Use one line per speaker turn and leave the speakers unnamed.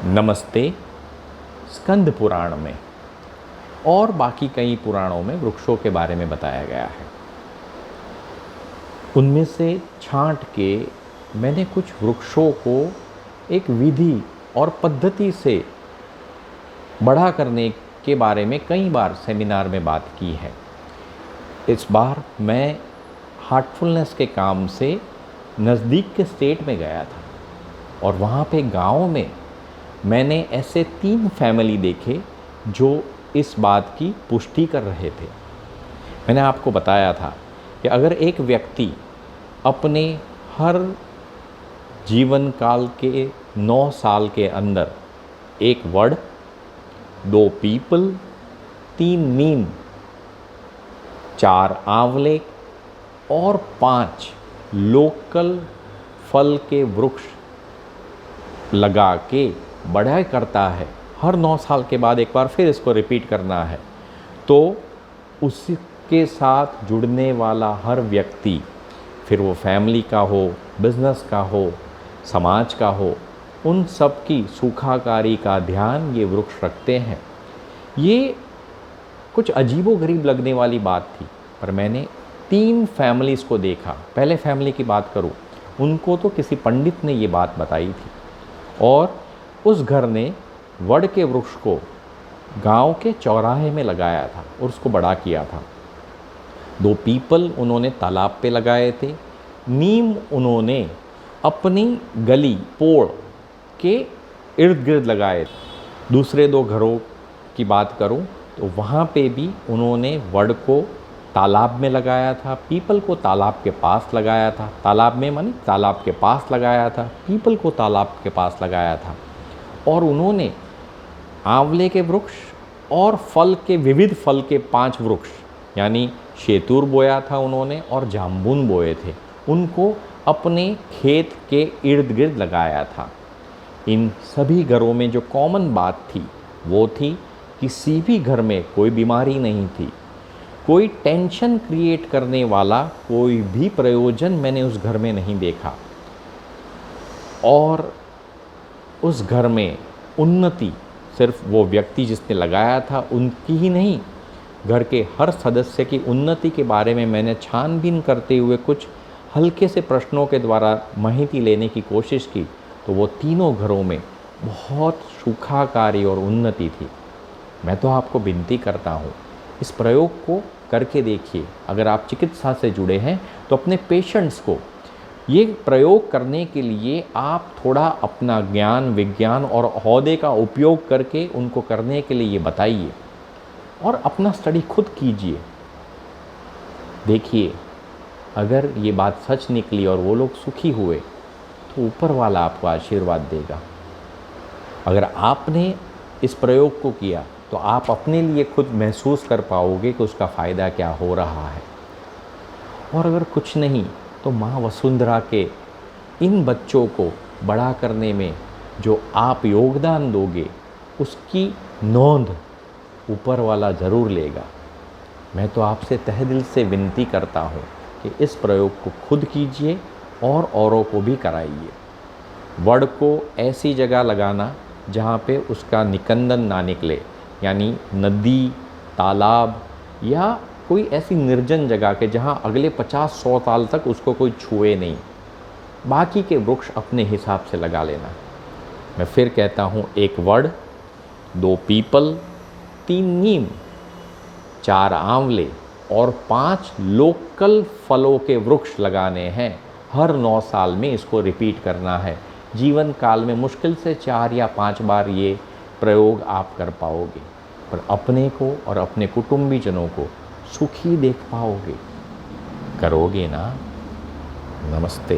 नमस्ते। स्कंद पुराण में और बाकी कई पुराणों में वृक्षों के बारे में बताया गया है। उनमें से छांट के मैंने कुछ वृक्षों को एक विधि और पद्धति से बड़ा करने के बारे में कई बार सेमिनार में बात की है। इस बार मैं हार्टफुलनेस के काम से नज़दीक के स्टेट में गया था और वहाँ पे गाँव में मैंने ऐसे 3 फैमिली देखे जो इस बात की पुष्टि कर रहे थे। मैंने आपको बताया था कि अगर एक व्यक्ति अपने हर जीवन काल के 9 साल के अंदर 1 वड, 2 पीपल, 3 नीम, 4 आंवले और 5 लोकल फल के वृक्ष लगा के बढ़ाई करता है, हर 9 साल के बाद एक बार फिर इसको रिपीट करना है, तो उसके साथ जुड़ने वाला हर व्यक्ति, फिर वो फैमिली का हो, बिजनेस का हो, समाज का हो, उन सब की सुखाकारी का ध्यान ये वृक्ष रखते हैं। ये कुछ अजीबोगरीब लगने वाली बात थी, पर मैंने 3 फैमिलीज़ को देखा। पहले फैमिली की बात करूं, उनको तो किसी पंडित ने ये बात बताई थी और उस घर ने वड के वृक्ष को गांव के चौराहे में लगाया था और उसको बड़ा किया था। 2 पीपल उन्होंने तालाब पे लगाए थे। नीम उन्होंने अपनी गली पोड़ के इर्द गिर्द लगाए थे। दूसरे 2 घरों की बात करूं तो वहाँ पे भी उन्होंने वड को तालाब में लगाया था, पीपल को तालाब के पास लगाया था। तालाब में माने तालाब के पास लगाया था, पीपल को तालाब के पास लगाया था। और उन्होंने आंवले के वृक्ष और फल के विविध फल के 5 वृक्ष यानी शेतूर बोया था उन्होंने और जामुन बोए थे, उनको अपने खेत के इर्द गिर्द लगाया था। इन सभी घरों में जो कॉमन बात थी वो थी, किसी भी घर में कोई बीमारी नहीं थी, कोई टेंशन क्रिएट करने वाला कोई भी प्रयोजन मैंने उस घर में नहीं देखा। और उस घर में उन्नति सिर्फ वो व्यक्ति जिसने लगाया था उनकी ही नहीं, घर के हर सदस्य की उन्नति के बारे में मैंने छानबीन करते हुए कुछ हल्के से प्रश्नों के द्वारा माहिती लेने की कोशिश की, तो वो तीनों घरों में बहुत सुखाकारी और उन्नति थी। मैं तो आपको विनती करता हूँ, इस प्रयोग को करके देखिए। अगर आप चिकित्सा से जुड़े हैं तो अपने पेशेंट्स को ये प्रयोग करने के लिए आप थोड़ा अपना ज्ञान, विज्ञान और ओहदे का उपयोग करके उनको करने के लिए ये बताइए और अपना स्टडी खुद कीजिए। देखिए, अगर ये बात सच निकली और वो लोग सुखी हुए तो ऊपर वाला आपको आशीर्वाद देगा। अगर आपने इस प्रयोग को किया तो आप अपने लिए खुद महसूस कर पाओगे कि उसका फ़ायदा क्या हो रहा है। और अगर कुछ नहीं तो माँ वसुंधरा के इन बच्चों को बड़ा करने में जो आप योगदान दोगे उसकी नोंद ऊपर वाला ज़रूर लेगा। मैं तो आपसे तहे दिल से विनती करता हूँ कि इस प्रयोग को खुद कीजिए और औरों को भी कराइए। वड को ऐसी जगह लगाना जहाँ पे उसका निकंदन ना निकले, यानी नदी, तालाब या कोई ऐसी निर्जन जगह के जहाँ अगले 50-100 साल तक उसको कोई छुए नहीं। बाकी के वृक्ष अपने हिसाब से लगा लेना। मैं फिर कहता हूँ, 1 वड, 2 पीपल, 3 नीम, 4 आंवले और 5 लोकल फलों के वृक्ष लगाने हैं। हर 9 साल में इसको रिपीट करना है। जीवन काल में मुश्किल से 4 या 5 बार ये प्रयोग आप कर पाओगे, पर अपने को और अपने कुटुंबीजनों को सुखी देख पाओगे। करोगे ना? नमस्ते।